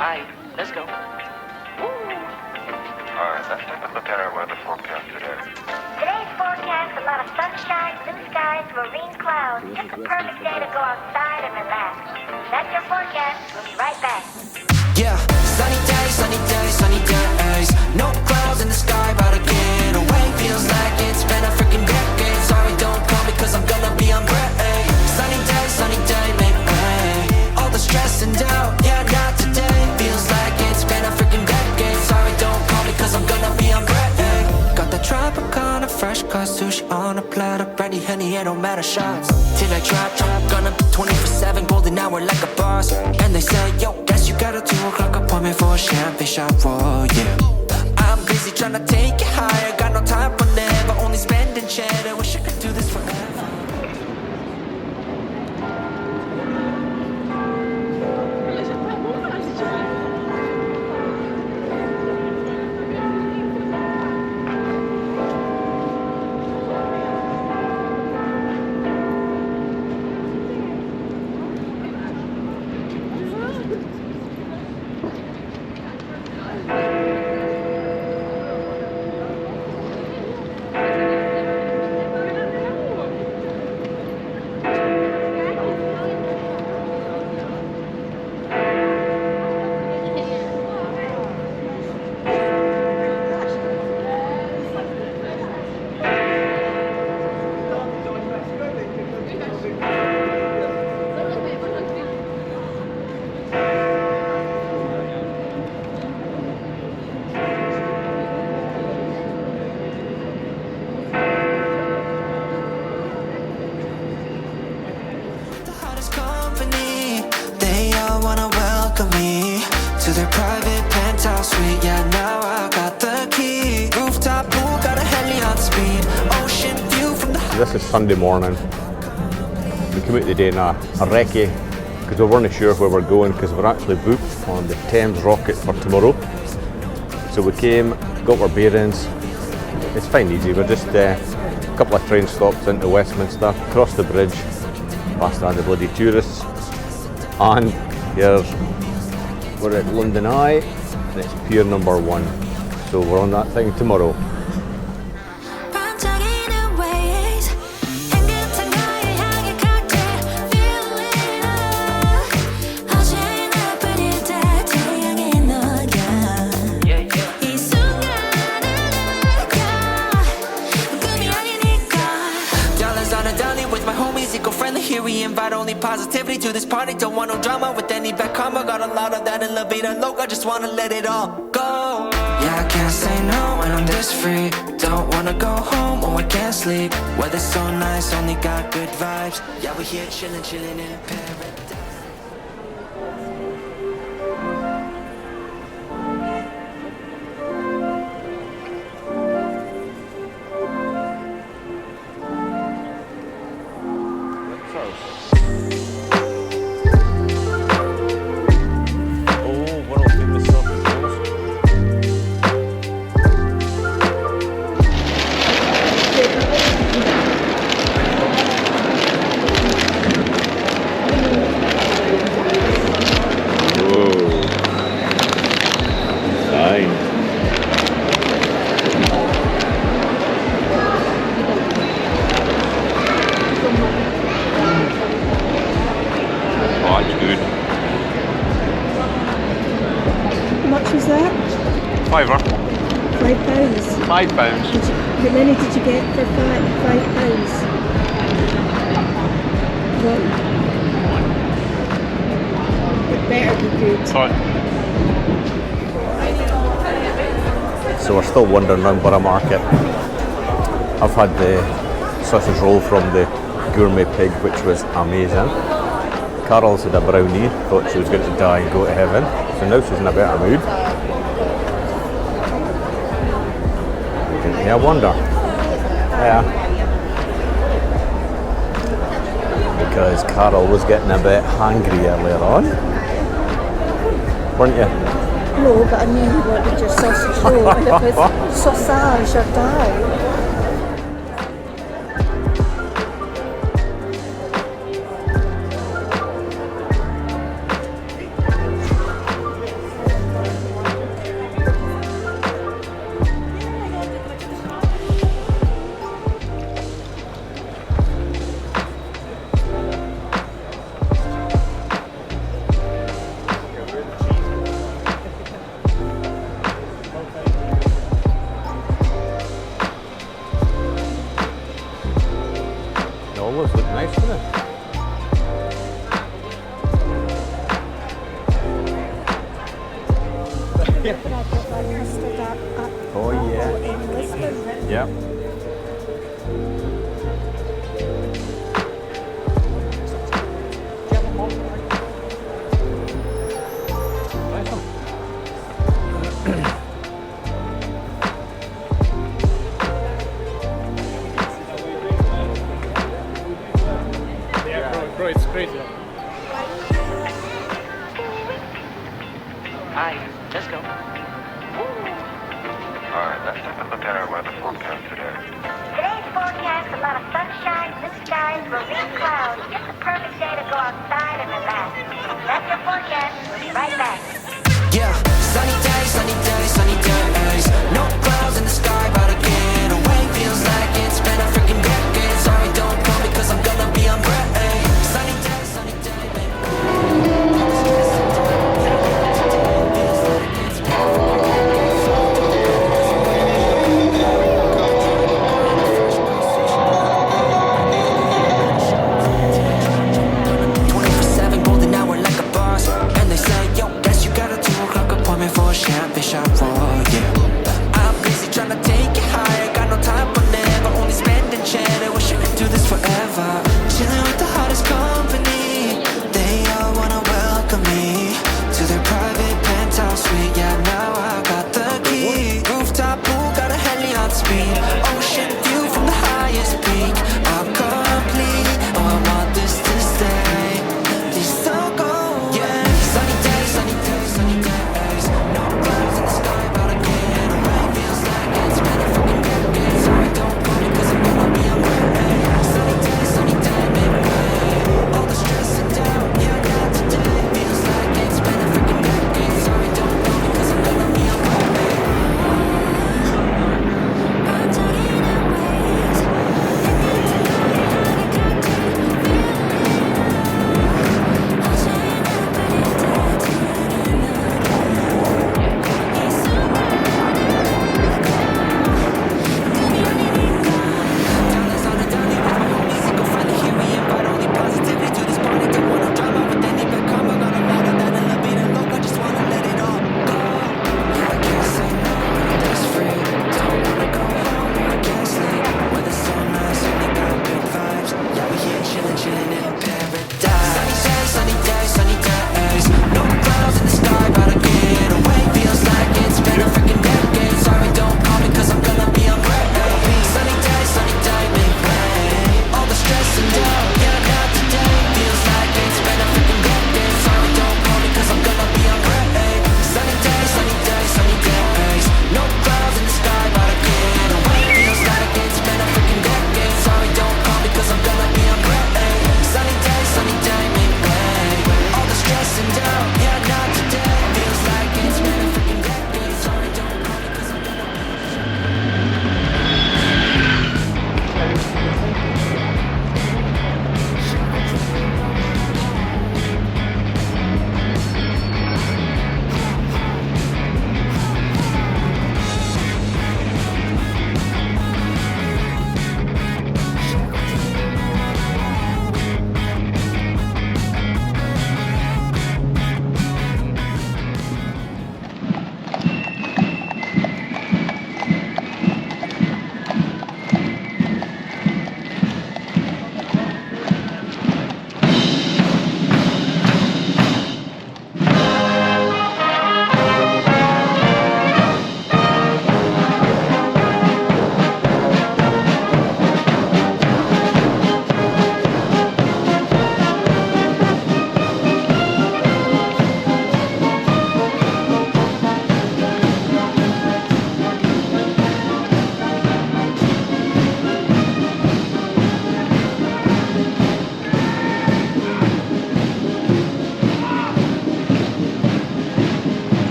Alright, let's go. Alright, let's take a look at our weather forecast today. Today's forecast, a lot of sunshine, blue skies, marine clouds. Just the perfect day to go outside and relax. That's your forecast. We'll be right back. Yeah, sunny days, sunny days, sunny days. No clouds in the sky, about to get away. Feels like it's been a freaking decade. Sorry, don't call me cause I'm gonna be on break. Sunny day, maybe. All the stress and doubt, yeah, not today. Feels like it's been a freaking decade. Sorry, don't call me cause I'm gonna be on break. Got the Tropicana, fresh cut sushi on a platter. Brandy, honey, it don't matter, shots till I drop. Gonna be 24/7, golden hour like a boss. And they say, yo, guess you got a 2 o'clock appointment for a champagne shot, oh yeah. I'm busy trying to take it higher. Got no time for never, only spending cheddar. Wish I could do this forever. To their private penthouse suite, yeah, now I got the key. Rooftop pool, got a heli on speed. Ocean view from the... This is Sunday morning. We came out today in a recce because we weren't sure where we're going because we're actually booked on the Thames Rocket for tomorrow. So we came, got our bearings. It's fine, easy. We're just a couple of train stops into Westminster, across the bridge, past around the bloody tourists, and here's we're at London Eye, and it's pier number 1. So we're on that thing tomorrow. Here we invite only positivity to this party. Don't want no drama with any bad karma. Got a lot of that elevator logo. Just wanna let it all go. Yeah, I can't say no when I'm this free. Don't wanna go home or I can't sleep. Weather's so nice, only got good vibes. Yeah, we're here chillin', chillin' in paradise. Fiver. £5. £5. How many did you get for £5? One. It better be good. So we're still wandering around Borough Market. I've had the sausage roll from the gourmet pig, which was amazing. Carol's had a brownie, thought she was going to die and go to heaven. So now she's in a better mood. Yeah, I wonder. Yeah. Because Carol was getting a bit hangry earlier on. Weren't you? No, but I knew you wanted your sausage roll and it was sausage or die. But I've got my custard at Oh, yeah. in Lisbon. Yep. Bro, it's crazy. Hi, let's go. Alright, let's take a look at our weather forecast today. Today's forecast, a lot of sunshine, blue skies, marine clouds. It's the perfect day to go outside and relax. That's your forecast. We'll be right back. Yeah, sunny days, sunny days, sunny days. No clouds in the sky, about to get away. Feels like it's been a freaking decade. Sorry, don't call me, cause I'm gonna be on break. Sunny days, sunny days, baby.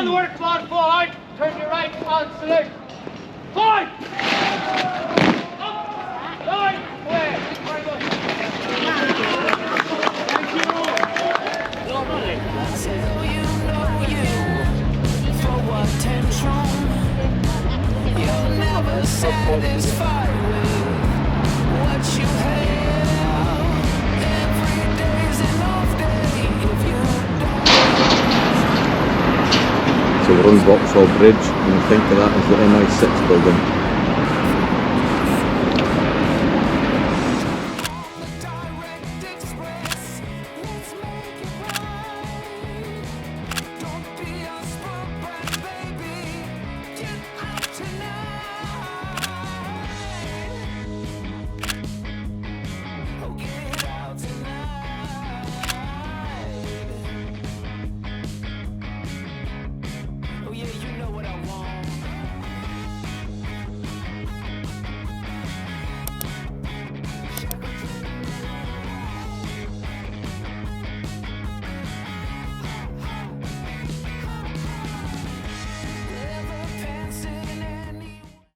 On the word cloud forward, turn your right on salute. Forward! Up! Line! Clear! Very good. Thank you. Till you know you throw attention. You're never satisfied with what you have. Every day's an off day if you So we're on Vauxhall Bridge, and I think of that as the MI6 building.